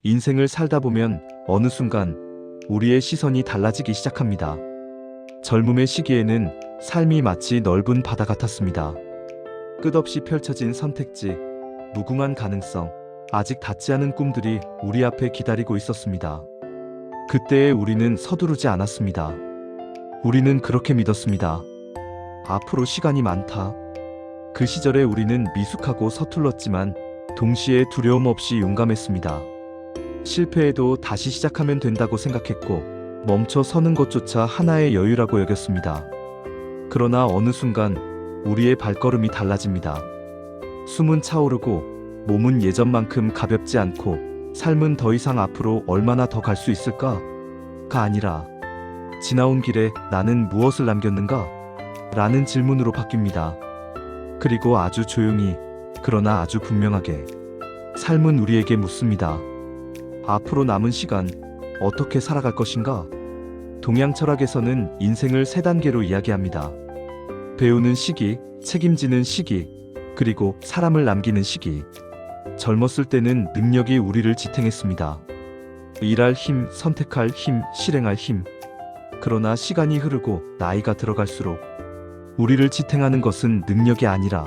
인생을 살다 보면 어느 순간 우리의 시선이 달라지기 시작합니다. 젊음의 시기에는 삶이 마치 넓은 바다 같았습니다. 끝없이 펼쳐진 선택지, 무궁한 가능성, 아직 닿지 않은 꿈들이 우리 앞에 기다리고 있었습니다. 그때의 우리는 서두르지 않았습니다. 우리는 그렇게 믿었습니다. 앞으로 시간이 많다. 그 시절에 우리는 미숙하고 서툴렀지만 동시에 두려움 없이 용감했습니다. 실패해도 다시 시작하면 된다고 생각했고 멈춰 서는 것조차 하나의 여유라고 여겼습니다. 그러나 어느 순간 우리의 발걸음이 달라집니다. 숨은 차오르고 몸은 예전만큼 가볍지 않고 삶은 더 이상 앞으로 얼마나 더 갈 수 있을까?가 아니라 지나온 길에 나는 무엇을 남겼는가? 라는 질문으로 바뀝니다. 그리고 아주 조용히, 그러나 아주 분명하게 삶은 우리에게 묻습니다. 앞으로 남은 시간 어떻게 살아갈 것인가? 동양 철학에서는 인생을 세 단계로 이야기합니다. 배우는 시기, 책임지는 시기, 그리고 사람을 남기는 시기. 젊었을 때는 능력이 우리를 지탱했습니다. 일할 힘, 선택할 힘, 실행할 힘. 그러나 시간이 흐르고 나이가 들어갈수록 우리를 지탱하는 것은 능력이 아니라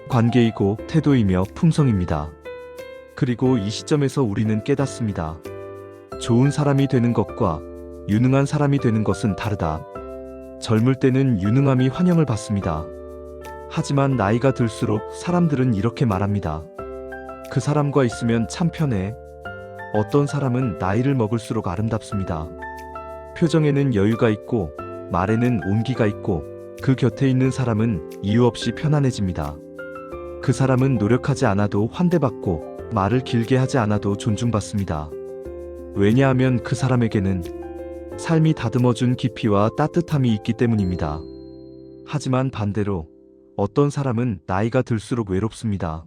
관계이고 태도이며 품성입니다. 그리고 이 시점에서 우리는 깨닫습니다. 좋은 사람이 되는 것과 유능한 사람이 되는 것은 다르다. 젊을 때는 유능함이 환영을 받습니다. 하지만 나이가 들수록 사람들은 이렇게 말합니다. 그 사람과 있으면 참 편해. 어떤 사람은 나이를 먹을수록 아름답습니다. 표정에는 여유가 있고 말에는 온기가 있고 그 곁에 있는 사람은 이유 없이 편안해집니다. 그 사람은 노력하지 않아도 환대받고 말을 길게 하지 않아도 존중받습니다. 왜냐하면 그 사람에게는 삶이 다듬어준 깊이와 따뜻함이 있기 때문입니다. 하지만 반대로 어떤 사람은 나이가 들수록 외롭습니다.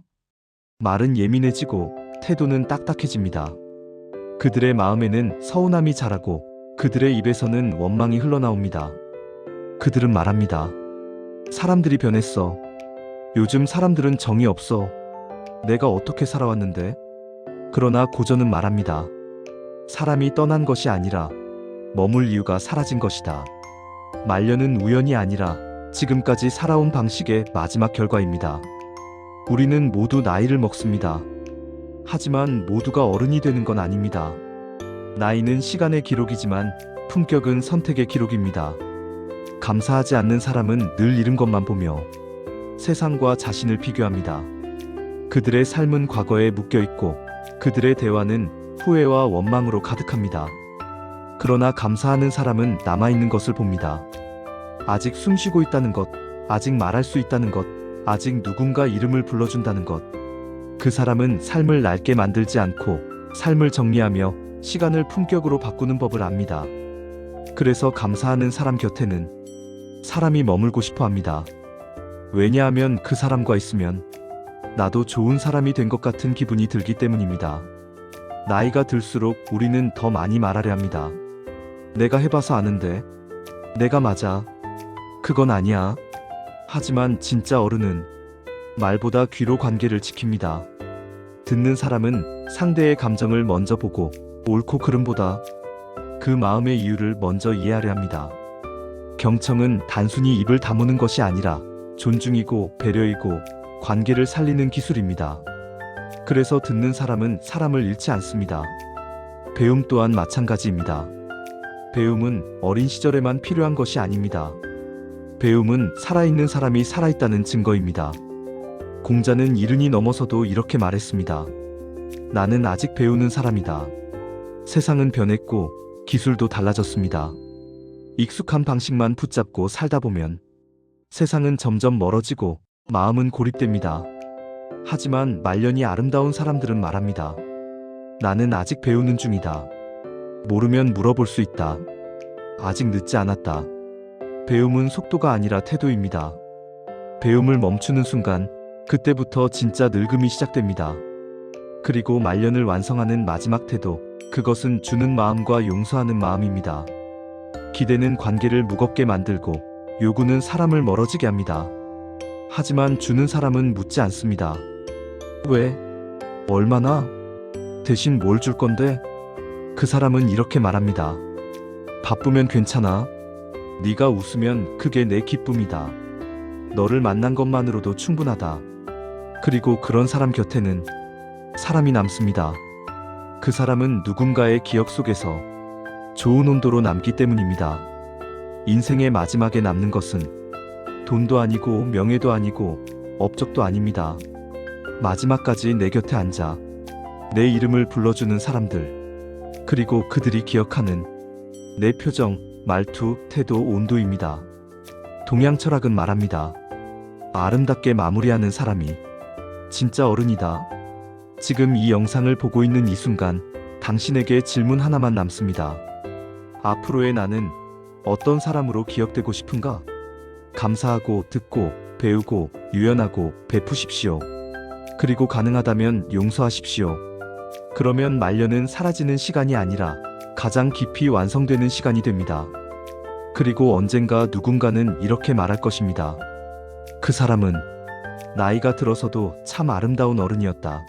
말은 예민해지고 태도는 딱딱해집니다. 그들의 마음에는 서운함이 자라고 그들의 입에서는 원망이 흘러나옵니다. 그들은 말합니다. 사람들이 변했어. 요즘 사람들은 정이 없어. 내가 어떻게 살아왔는데? 그러나 고전은 말합니다. 사람이 떠난 것이 아니라 머물 이유가 사라진 것이다. 말년은 우연이 아니라 지금까지 살아온 방식의 마지막 결과입니다. 우리는 모두 나이를 먹습니다. 하지만 모두가 어른이 되는 건 아닙니다. 나이는 시간의 기록이지만 품격은 선택의 기록입니다. 감사하지 않는 사람은 늘 잃은 것만 보며 세상과 자신을 비교합니다. 그들의 삶은 과거에 묶여있고 그들의 대화는 후회와 원망으로 가득합니다. 그러나 감사하는 사람은 남아있는 것을 봅니다. 아직 숨쉬고 있다는 것, 아직 말할 수 있다는 것, 아직 누군가 이름을 불러준다는 것. 그 사람은 삶을 낡게 만들지 않고 삶을 정리하며 시간을 품격으로 바꾸는 법을 압니다. 그래서 감사하는 사람 곁에는 사람이 머물고 싶어 합니다. 왜냐하면 그 사람과 있으면 나도 좋은 사람이 된 것 같은 기분이 들기 때문입니다. 나이가 들수록 우리는 더 많이 말하려 합니다. 내가 해봐서 아는데. 내가 맞아. 그건 아니야. 하지만 진짜 어른은 말보다 귀로 관계를 지킵니다. 듣는 사람은 상대의 감정을 먼저 보고 옳고 그름보다 그 마음의 이유를 먼저 이해하려 합니다. 경청은 단순히 입을 다무는 것이 아니라 존중이고 배려이고 관계를 살리는 기술입니다. 그래서 듣는 사람은 사람을 잃지 않습니다. 배움 또한 마찬가지입니다. 배움은 어린 시절에만 필요한 것이 아닙니다. 배움은 살아있는 사람이 살아있다는 증거입니다. 공자는 70이 넘어서도 이렇게 말했습니다. 나는 아직 배우는 사람이다. 세상은 변했고 기술도 달라졌습니다. 익숙한 방식만 붙잡고 살다 보면 세상은 점점 멀어지고 마음은 고립됩니다. 하지만 말년이 아름다운 사람들은 말합니다. 나는 아직 배우는 중이다. 모르면 물어볼 수 있다. 아직 늦지 않았다. 배움은 속도가 아니라 태도입니다. 배움을 멈추는 순간 그때부터 진짜 늙음이 시작됩니다. 그리고 말년을 완성하는 마지막 태도, 그것은 주는 마음과 용서하는 마음입니다. 기대는 관계를 무겁게 만들고 요구는 사람을 멀어지게 합니다. 하지만 주는 사람은 묻지 않습니다. 왜? 얼마나? 대신 뭘 줄 건데? 그 사람은 이렇게 말합니다. 바쁘면 괜찮아. 네가 웃으면 그게 내 기쁨이다. 너를 만난 것만으로도 충분하다. 그리고 그런 사람 곁에는 사람이 남습니다. 그 사람은 누군가의 기억 속에서 좋은 온도로 남기 때문입니다. 인생의 마지막에 남는 것은 돈도 아니고 명예도 아니고 업적도 아닙니다. 마지막까지 내 곁에 앉아 내 이름을 불러주는 사람들, 그리고 그들이 기억하는 내 표정, 말투, 태도, 온도입니다. 동양 철학은 말합니다. 아름답게 마무리하는 사람이 진짜 어른이다. 지금 이 영상을 보고 있는 이 순간 당신에게 질문 하나만 남습니다. 앞으로의 나는 어떤 사람으로 기억되고 싶은가? 감사하고 듣고 배우고 유연하고 베푸십시오. 그리고 가능하다면 용서하십시오. 그러면 말년은 사라지는 시간이 아니라 가장 깊이 완성되는 시간이 됩니다. 그리고 언젠가 누군가는 이렇게 말할 것입니다. 그 사람은 나이가 들어서도 참 아름다운 어른이었다.